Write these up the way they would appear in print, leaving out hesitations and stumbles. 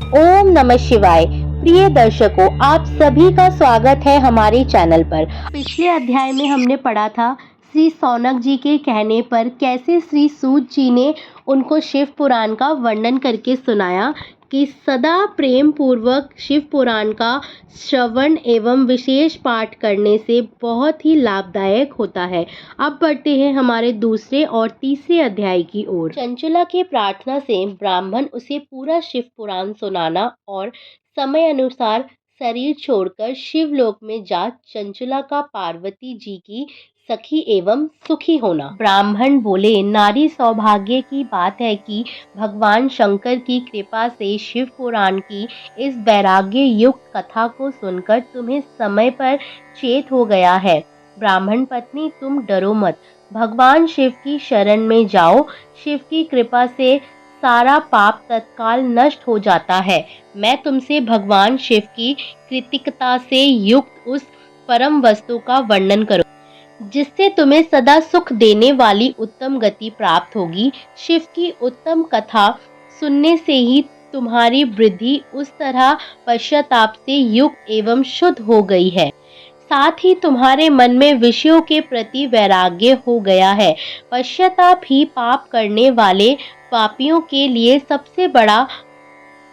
ओम नमः शिवाय। प्रिय दर्शकों, आप सभी का स्वागत है हमारे चैनल पर। पिछले अध्याय में हमने पढ़ा था श्री सौनक जी के कहने पर कैसे श्री सूत जी ने उनको शिव पुराण का वर्णन करके सुनाया कि सदा प्रेम पूर्वक शिव पुराण का श्रवण एवं विशेष पाठ करने से बहुत ही लाभदायक होता है। अब बढ़ते हैं हमारे दूसरे और तीसरे अध्याय की ओर। चंचला की प्रार्थना से ब्राह्मण उसे पूरा शिव पुराण सुनाना और समय अनुसार शरीर छोड़कर शिवलोक में जा चंचला का पार्वती जी की सखी एवं सुखी होना। ब्राह्मण बोले, नारी सौभाग्य की बात है कि भगवान शंकर की कृपा से शिव पुराण की इस वैराग्य युक्त कथा को सुनकर तुम्हें समय पर चेत हो गया है। ब्राह्मण पत्नी, तुम डरो मत, भगवान शिव की शरण में जाओ। शिव की कृपा से सारा पाप तत्काल नष्ट हो जाता है। मैं तुमसे भगवान शिव की कृतिकता से युक्त उस परम वस्तु का वर्णन करूं जिससे तुम्हें सदा सुख देने वाली उत्तम गति प्राप्त होगी। शिव की उत्तम कथा सुनने से ही तुम्हारी वृद्धि उस तरह पश्चाताप से युक्त एवं शुद्ध हो गई है, साथ ही तुम्हारे मन में विषयों के प्रति वैराग्य हो गया है। पश्चाताप ही पाप करने वाले पापियों के लिए सबसे बड़ा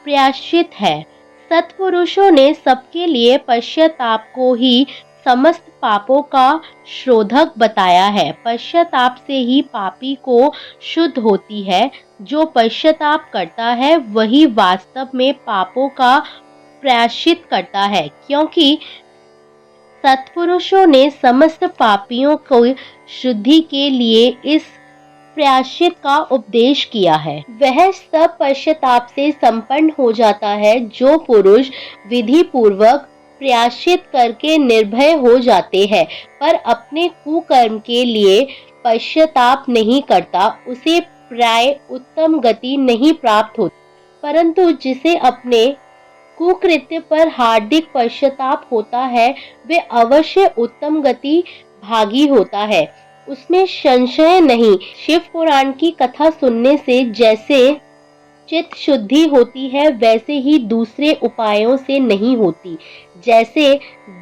प्रायश्चित है। सत्पुरुषों ने सबके लिए पश्चाताप को ही समस्त पापों का शोधक बताया है। पश्चाताप से ही पापी को शुद्ध होती है। जो पश्चाताप करता है वही वास्तव में पापों का प्रायश्चित करता है, क्योंकि सत्पुरुषों ने समस्त पापियों को शुद्धि के लिए इस प्रायश्चित का उपदेश किया है। वह सब पश्चाताप से संपन्न हो जाता है। जो पुरुष विधि पूर्वक प्रायश्चित करके निर्भय हो जाते हैं पर अपने कुकर्म के लिए पश्चाताप नहीं करता, उसे प्राय उत्तम गति नहीं प्राप्त होती, परंतु जिसे अपने कुकृत्य पर हार्दिक पश्चाताप होता है वे अवश्य उत्तम गति भागी होता है, उसमें संशय नहीं। शिव पुराण की कथा सुनने से जैसे चित्त शुद्धि होती है वैसे ही दूसरे उपायों से नहीं होती। जैसे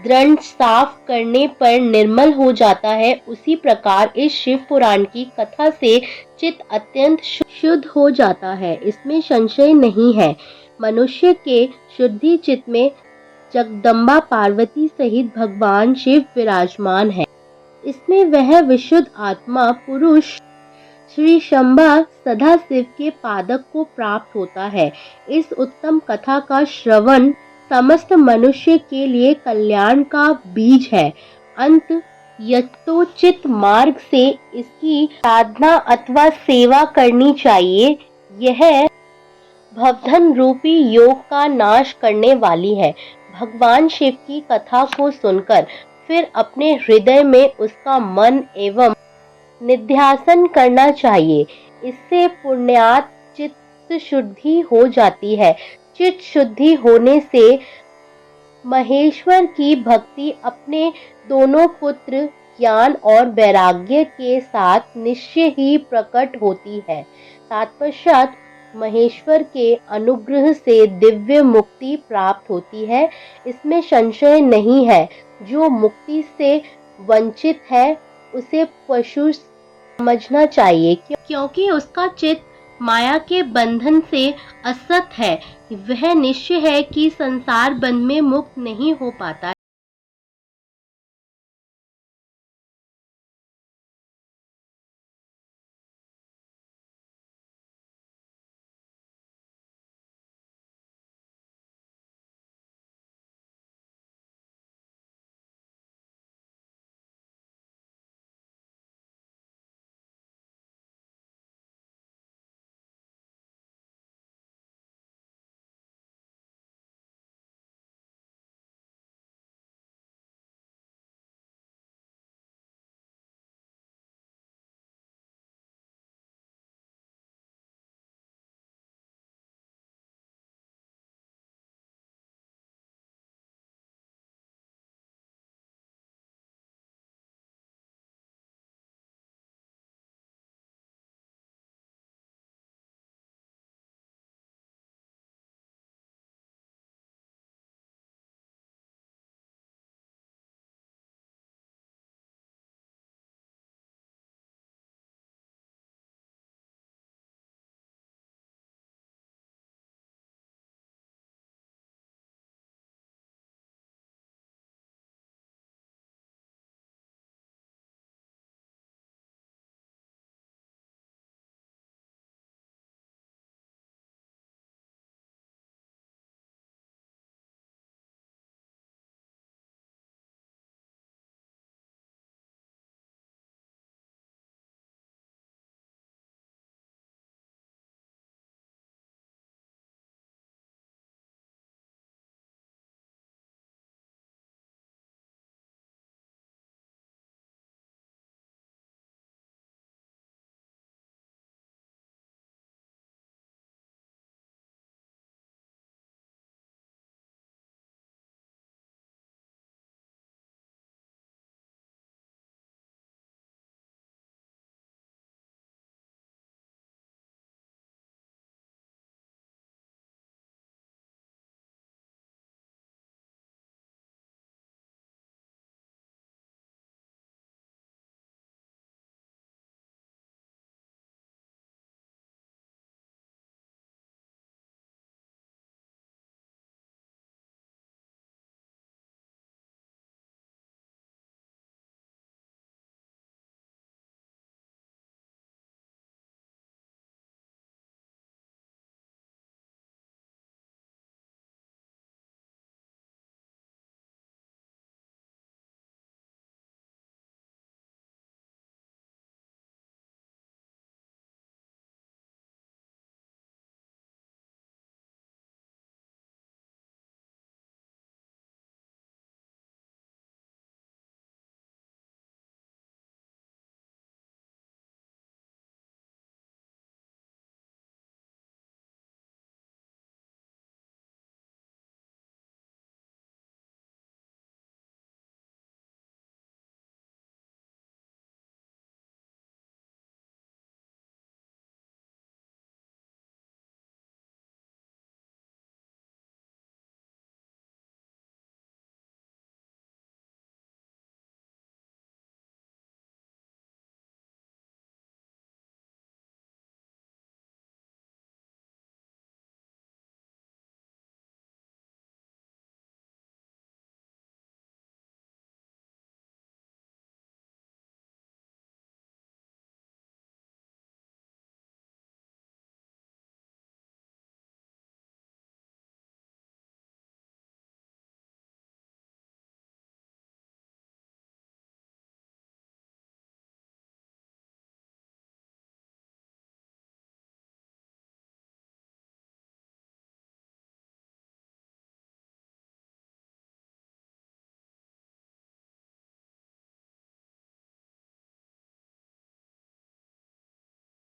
दंड साफ करने पर निर्मल हो जाता है, उसी प्रकार इस शिव पुराण की कथा से चित्त अत्यंत शुद्ध हो जाता है, इसमें संशय नहीं है। मनुष्य के शुद्धि चित्त में जगदम्बा पार्वती सहित भगवान शिव विराजमान है। इसमें वह विशुद्ध आत्मा पुरुष श्री शंभा सदा शिव के पादक को प्राप्त होता है। इस उत्तम कथा का श्रवण समस्त मनुष्य के लिए कल्याण का बीज है। अंत यथोचित मार्ग से इसकी साधना अथवा सेवा करनी चाहिए। यह भवधन रूपी योग का नाश करने वाली है। भगवान शिव की कथा को सुनकर फिर अपने हृदय में उसका मन एवं निध्यासन करना चाहिए। इससे पुण्यात् चित्त शुद्धि हो जाती है। चित्त शुद्धि होने से महेश्वर की भक्ति अपने दोनों पुत्र ज्ञान और वैराग्य के साथ निश्चय ही प्रकट होती है। तत्पश्चात महेश्वर के अनुग्रह से दिव्य मुक्ति प्राप्त होती है, इसमें संशय नहीं है। जो मुक्ति से वंचित है उसे पशु समझना चाहिए, क्योंकि उसका चित्त माया के बंधन से असत है। वह निश्चय है कि संसार बंध में मुक्त नहीं हो पाता।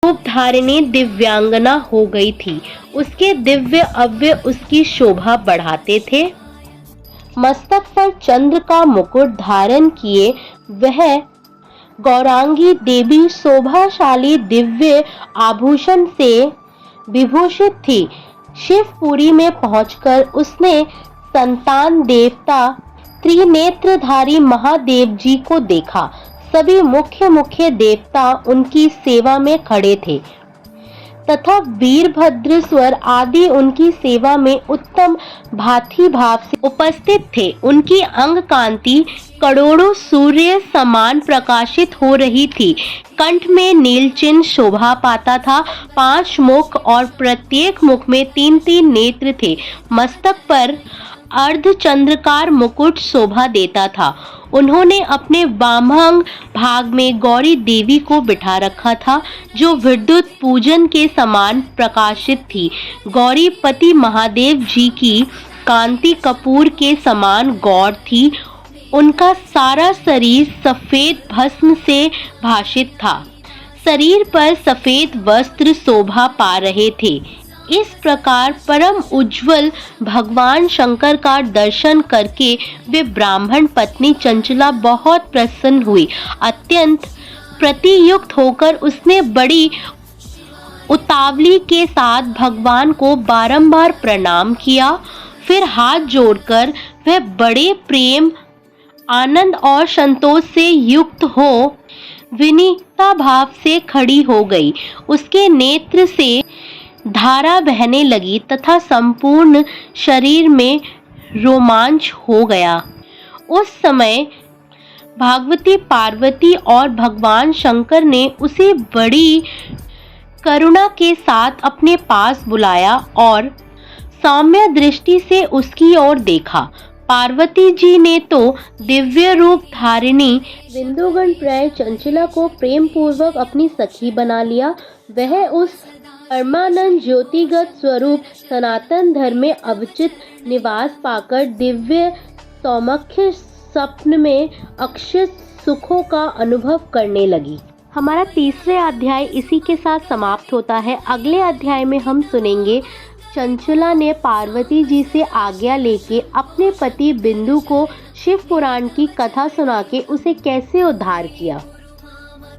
रूप धारिणी दिव्यांगना हो गई थी। उसके दिव्य अवयव उसकी शोभा बढ़ाते थे। मस्तक पर चंद्र का मुकुट धारण किए वह गौरांगी देवी शोभाशाली दिव्य आभूषण से विभूषित थी। शिवपुरी में पहुंचकर उसने संतान देवता त्रिनेत्रधारी महादेव जी को देखा। सभी मुख्य देवता उनकी सेवा में खड़े थे तथा वीरभद्रेश्वर आदि उनकी सेवा में उत्तम भांति भाव से उपस्थित थे। उनकी अंग कांति करोड़ों सूर्य समान प्रकाशित हो रही थी। कंठ में नील चिन्ह शोभा पाता था। 5 मुख और प्रत्येक मुख में 3-3 नेत्र थे। मस्तक पर अर्धचंद्राकार मुकुट शोभा देता था। उन्होंने अपने वामांग भाग में गौरी देवी को बिठा रखा था, जो विद्युत पूजन के समान प्रकाशित थी। गौरी पति महादेव जी की कांति कपूर के समान गौर थी। उनका सारा शरीर सफेद भस्म से भासित था। शरीर पर सफेद वस्त्र शोभा पा रहे थे। इस प्रकार परम उज्जवल भगवान शंकर का दर्शन करके वे ब्राह्मण पत्नी चंचला बहुत प्रसन्न हुई। अत्यंत प्रतियुक्त होकर उसने बड़ी उतावली के साथ भगवान को बारंबार प्रणाम किया। फिर हाथ जोड़कर वह बड़े प्रेम, आनंद और संतोष से युक्त हो विनीता भाव से खड़ी हो गई। उसके नेत्र से धारा बहने लगी तथा संपूर्ण शरीर में रोमांच हो गया। उस समय भगवती पार्वती और भगवान शंकर ने उसे बड़ी करुणा के साथ अपने पास बुलाया और सौम्य दृष्टि से उसकी ओर देखा। पार्वती जी ने तो दिव्य रूप धारिणी बिंदुगण प्राय चंचला को प्रेम पूर्वक अपनी सखी बना लिया। वह उस परमानंद ज्योतिगत स्वरूप सनातन धर्म में अवचित निवास पाकर दिव्य सौम्य स्वप्न में अक्षय सुखों का अनुभव करने लगी। हमारा तीसरे अध्याय इसी के साथ समाप्त होता है। अगले अध्याय में हम सुनेंगे चंचला ने पार्वती जी से आज्ञा लेके अपने पति बिंदु को शिव पुराण की कथा सुना के उसे कैसे उद्धार किया।